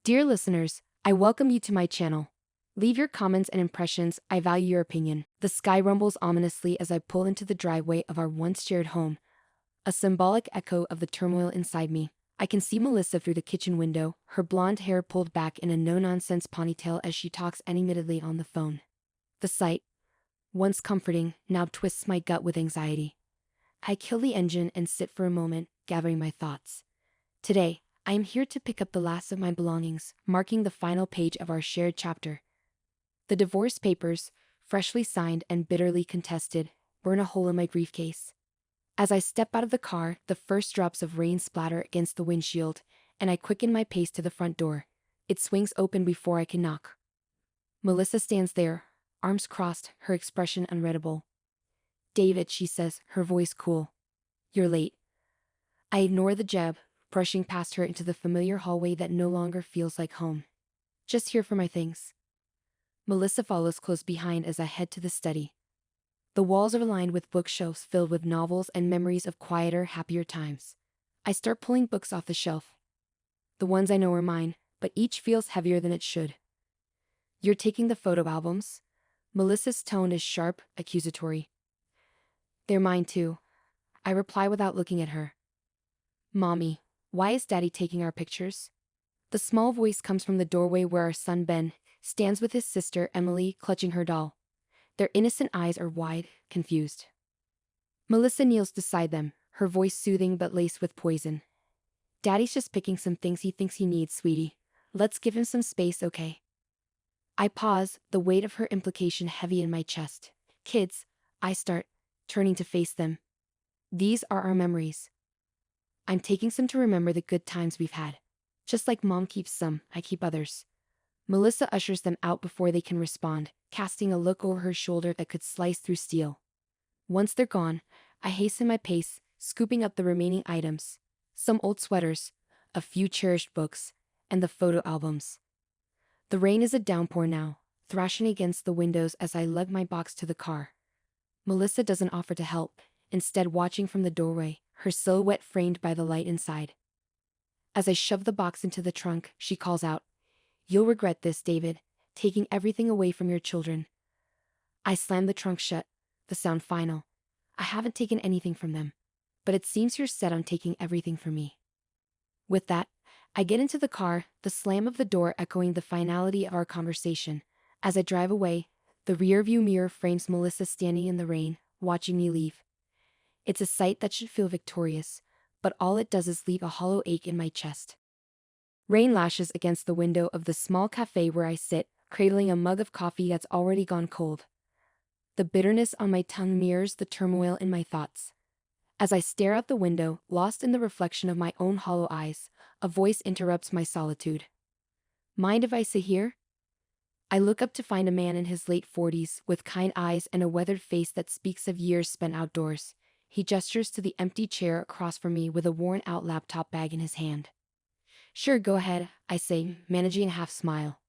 Dear listeners, I welcome you to my channel. Leave your comments and impressions, I value your opinion. The sky rumbles ominously as I pull into the driveway of our once shared home, a symbolic echo of the turmoil inside me. I can see Melissa through the kitchen window, her blonde hair pulled back in a no-nonsense ponytail as she talks animatedly on the phone. The sight, once comforting, now twists my gut with anxiety. I kill the engine and sit for a moment, gathering my thoughts. Today, I am here to pick up the last of my belongings, marking the final page of our shared chapter. The divorce papers, freshly signed and bitterly contested, burn a hole in my briefcase. As I step out of the car, the first drops of rain splatter against the windshield, and I quicken my pace to the front door. It swings open before I can knock. Melissa stands there, arms crossed, her expression unreadable. "David," she says, her voice cool. "You're late." I ignore the jab, brushing past her into the familiar hallway that no longer feels like home. "Just here for my things." Melissa follows close behind as I head to the study. The walls are lined with bookshelves filled with novels and memories of quieter, happier times. I start pulling books off the shelf. The ones I know are mine, but each feels heavier than it should. "You're taking the photo albums?" Melissa's tone is sharp, accusatory. "They're mine too," I reply without looking at her. "Mommy, why is Daddy taking our pictures?" The small voice comes from the doorway where our son Ben stands with his sister Emily clutching her doll. Their innocent eyes are wide, confused. Melissa kneels beside them, her voice soothing but laced with poison. "Daddy's just picking some things he thinks he needs, sweetie. Let's give him some space, okay?" I pause, the weight of her implication heavy in my chest. "Kids," I start, turning to face them. "These are our memories. I'm taking some to remember the good times we've had. Just like Mom keeps some, I keep others." Melissa ushers them out before they can respond, casting a look over her shoulder that could slice through steel. Once they're gone, I hasten my pace, scooping up the remaining items. Some old sweaters, a few cherished books, and the photo albums. The rain is a downpour now, thrashing against the windows as I lug my box to the car. Melissa doesn't offer to help, instead watching from the doorway, her silhouette framed by the light inside. As I shove the box into the trunk, she calls out, "You'll regret this, David, taking everything away from your children." I slam the trunk shut, the sound final. "I haven't taken anything from them. But it seems you're set on taking everything from me." With that, I get into the car, the slam of the door echoing the finality of our conversation. As I drive away, the rearview mirror frames Melissa standing in the rain, watching me leave. It's a sight that should feel victorious, but all it does is leave a hollow ache in my chest. Rain lashes against the window of the small cafe where I sit, cradling a mug of coffee that's already gone cold. The bitterness on my tongue mirrors the turmoil in my thoughts. As I stare out the window, lost in the reflection of my own hollow eyes, a voice interrupts my solitude. "Mind if I sit here?" I look up to find a man in his late 40s, with kind eyes and a weathered face that speaks of years spent outdoors. He gestures to the empty chair across from me with a worn-out laptop bag in his hand. "Sure, go ahead," I say, managing a half-smile.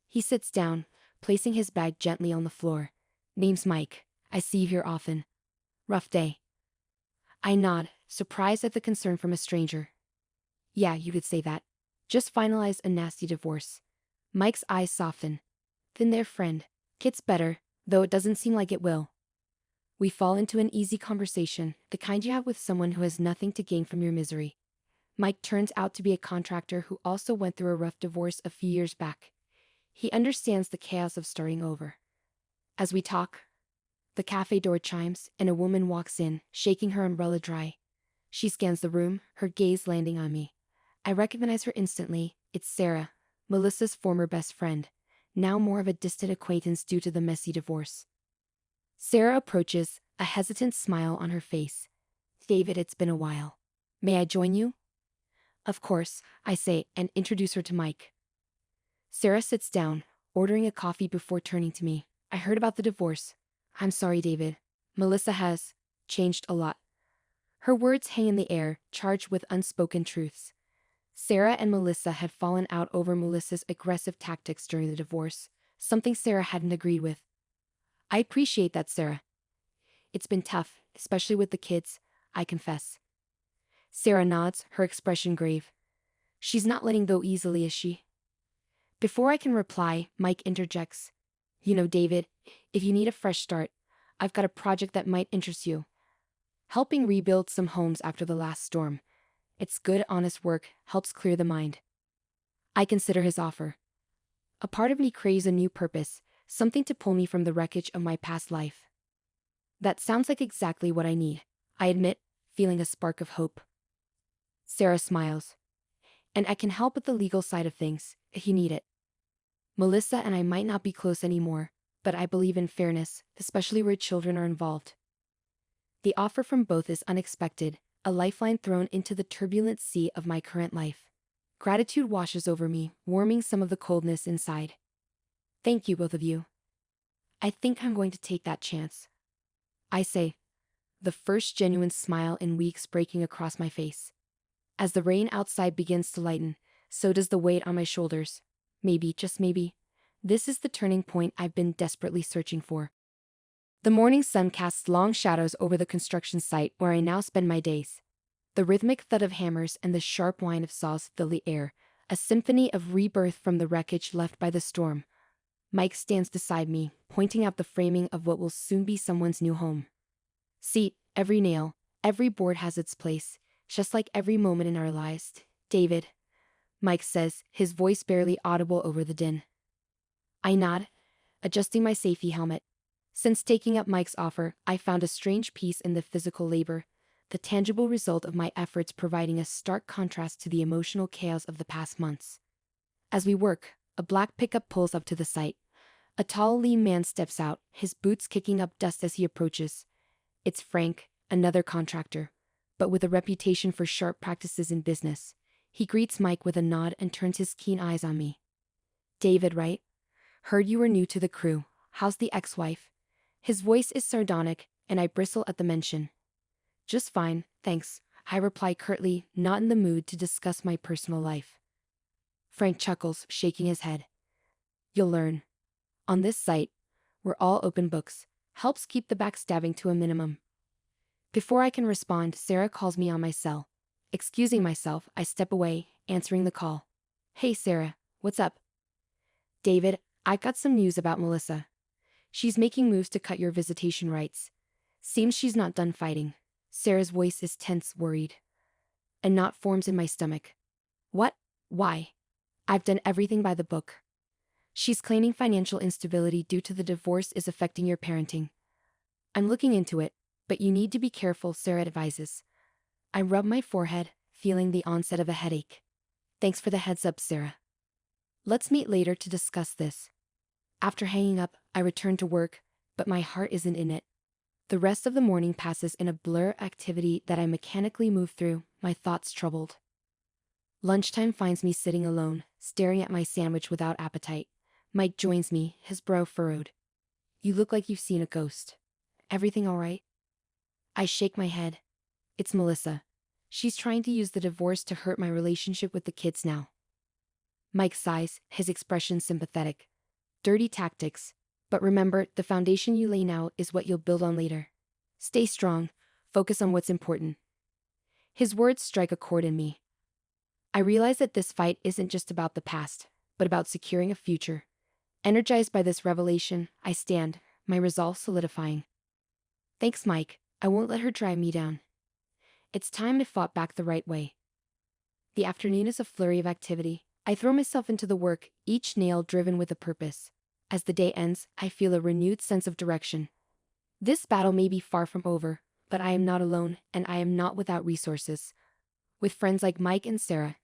He sits down, placing his bag gently on the floor. "Name's Mike. I see you here often. Rough day?" I nod, surprised at the concern from a stranger. "Yeah, you could say that. Just finalized a nasty divorce." Mike's eyes soften. "Then their friend. Gets better, though it doesn't seem like it will." We fall into an easy conversation, the kind you have with someone who has nothing to gain from your misery. Mike turns out to be a contractor who also went through a rough divorce a few years back. He understands the chaos of starting over. As we talk, the cafe door chimes, and a woman walks in, shaking her umbrella dry. She scans the room, her gaze landing on me. I recognize her instantly. It's Sarah, Melissa's former best friend, now more of a distant acquaintance due to the messy divorce. Sarah approaches, a hesitant smile on her face. "David, it's been a while. May I join you?" "Of course," I say, and introduce her to Mike. Sarah sits down, ordering a coffee before turning to me. "I heard about the divorce. I'm sorry, David. Melissa has changed a lot." Her words hang in the air, charged with unspoken truths. Sarah and Melissa had fallen out over Melissa's aggressive tactics during the divorce, something Sarah hadn't agreed with. "I appreciate that, Sarah. It's been tough, especially with the kids, I confess." Sarah nods, her expression grave. "She's not letting go easily, is she?" Before I can reply, Mike interjects. You know, David, if you need a fresh start, I've got a project that might interest you. Helping rebuild some homes after the last storm. It's good, honest work, helps clear the mind. I consider his offer. A part of me craves a new purpose, something to pull me from the wreckage of my past life. That sounds like exactly what I need, I admit, feeling a spark of hope. Sarah smiles. And I can help with the legal side of things, if you need it. Melissa and I might not be close anymore, but I believe in fairness, especially where children are involved. The offer from both is unexpected, a lifeline thrown into the turbulent sea of my current life. Gratitude washes over me, warming some of the coldness inside. Thank you, both of you. I think I'm going to take that chance. I say, the first genuine smile in weeks breaking across my face. As the rain outside begins to lighten, so does the weight on my shoulders. Maybe, just maybe, this is the turning point I've been desperately searching for. The morning sun casts long shadows over the construction site where I now spend my days. The rhythmic thud of hammers and the sharp whine of saws fill the air, a symphony of rebirth from the wreckage left by the storm. Mike stands beside me, pointing out the framing of what will soon be someone's new home. See, every nail, every board has its place, just like every moment in our lives. David, Mike says, his voice barely audible over the din. I nod, adjusting my safety helmet. Since taking up Mike's offer, I found a strange peace in the physical labor, the tangible result of my efforts providing a stark contrast to the emotional chaos of the past months. As we work, a black pickup pulls up to the site. A tall, lean man steps out, his boots kicking up dust as he approaches. It's Frank, another contractor, but with a reputation for sharp practices in business. He greets Mike with a nod and turns his keen eyes on me. David, right? Heard you were new to the crew. How's the ex-wife? His voice is sardonic, and I bristle at the mention. Just fine, thanks, I reply curtly, not in the mood to discuss my personal life. Frank chuckles, shaking his head. You'll learn. On this site, we're all open books, helps keep the backstabbing to a minimum. Before I can respond, Sarah calls me on my cell. Excusing myself, I step away, answering the call. Hey Sarah, what's up? David, I got some news about Melissa. She's making moves to cut your visitation rights. Seems she's not done fighting. Sarah's voice is tense, worried. A knot forms in my stomach. What? Why? I've done everything by the book. She's claiming financial instability due to the divorce is affecting your parenting. I'm looking into it, but you need to be careful, Sarah advises. I rub my forehead, feeling the onset of a headache. Thanks for the heads up, Sarah. Let's meet later to discuss this. After hanging up, I return to work, but my heart isn't in it. The rest of the morning passes in a blur activity that I mechanically move through, my thoughts troubled. Lunchtime finds me sitting alone, staring at my sandwich without appetite. Mike joins me, his brow furrowed. You look like you've seen a ghost. Everything all right? I shake my head. It's Melissa. She's trying to use the divorce to hurt my relationship with the kids now. Mike sighs, his expression sympathetic. Dirty tactics. But remember, the foundation you lay now is what you'll build on later. Stay strong. Focus on what's important. His words strike a chord in me. I realize that this fight isn't just about the past, but about securing a future. Energized by this revelation, I stand, my resolve solidifying. Thanks, Mike. I won't let her drive me down. It's time I fought back the right way. The afternoon is a flurry of activity. I throw myself into the work, each nail driven with a purpose. As the day ends, I feel a renewed sense of direction. This battle may be far from over, but I am not alone, and I am not without resources. With friends like Mike and Sarah,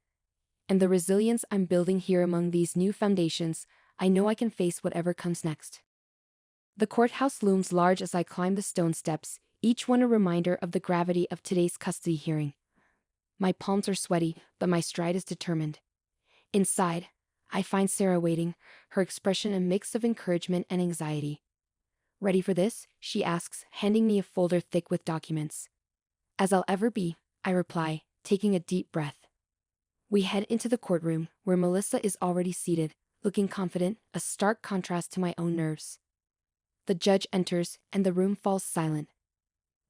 and the resilience I'm building here among these new foundations, I know I can face whatever comes next. The courthouse looms large as I climb the stone steps, each one a reminder of the gravity of today's custody hearing. My palms are sweaty, but my stride is determined. Inside, I find Sarah waiting, her expression a mix of encouragement and anxiety. Ready for this? She asks, handing me a folder thick with documents. As I'll ever be, I reply, taking a deep breath. We head into the courtroom, where Melissa is already seated, looking confident, a stark contrast to my own nerves. The judge enters, and the room falls silent.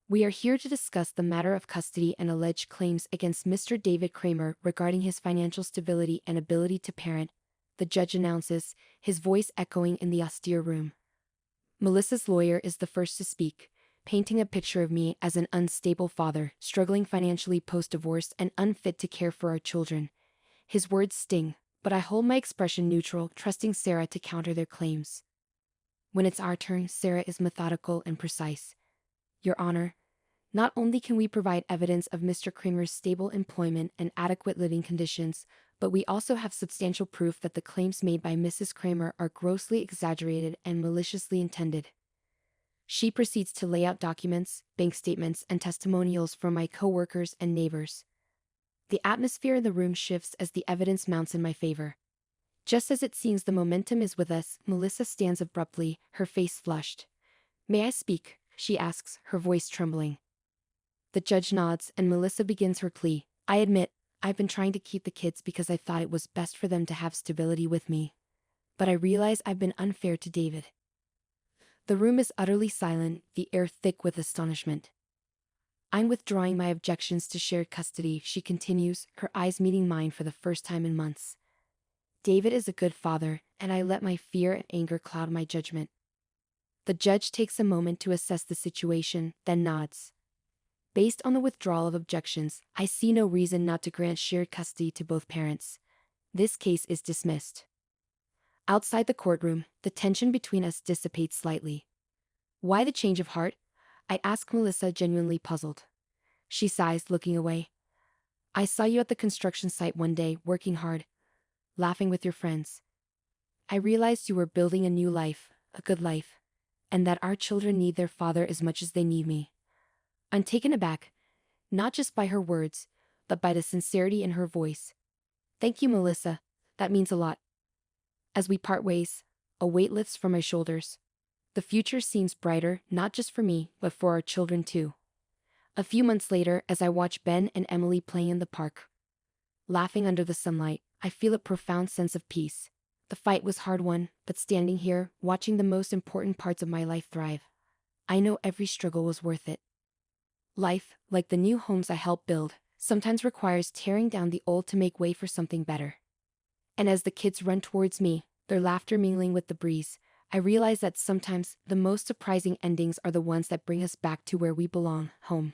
We are here to discuss the matter of custody and alleged claims against Mr. David Kramer regarding his financial stability and ability to parent, the judge announces, his voice echoing in the austere room. Melissa's lawyer is the first to speak, painting a picture of me as an unstable father, struggling financially post-divorce and unfit to care for our children. His words sting, but I hold my expression neutral, trusting Sarah to counter their claims. When it's our turn, Sarah is methodical and precise. Your Honor, not only can we provide evidence of Mr. Kramer's stable employment and adequate living conditions, but we also have substantial proof that the claims made by Mrs. Kramer are grossly exaggerated and maliciously intended. She proceeds to lay out documents, bank statements, and testimonials from my co-workers and neighbors. The atmosphere in the room shifts as the evidence mounts in my favor. Just as it seems the momentum is with us, Melissa stands abruptly, her face flushed. "May I speak?" she asks, her voice trembling. The judge nods, and Melissa begins her plea. "I admit, I've been trying to keep the kids because I thought it was best for them to have stability with me. But I realize I've been unfair to David." The room is utterly silent, the air thick with astonishment. "I'm withdrawing my objections to shared custody," she continues, her eyes meeting mine for the first time in months. "David is a good father, and I let my fear and anger cloud my judgment." The judge takes a moment to assess the situation, then nods. "Based on the withdrawal of objections, I see no reason not to grant shared custody to both parents. This case is dismissed." Outside the courtroom, the tension between us dissipates slightly. "Why the change of heart?" I ask Melissa, genuinely puzzled. She sighs, looking away. "I saw you at the construction site one day, working hard, laughing with your friends. I realized you were building a new life, a good life, and that our children need their father as much as they need me." I'm taken aback, not just by her words, but by the sincerity in her voice. "Thank you, Melissa. That means a lot." As we part ways, a weight lifts from my shoulders. The future seems brighter, not just for me, but for our children too. A few months later, as I watch Ben and Emily playing in the park, laughing under the sunlight, I feel a profound sense of peace. The fight was hard won, but standing here, watching the most important parts of my life thrive, I know every struggle was worth it. Life, like the new homes I help build, sometimes requires tearing down the old to make way for something better. And as the kids run towards me, their laughter mingling with the breeze, I realize that sometimes the most surprising endings are the ones that bring us back to where we belong, home.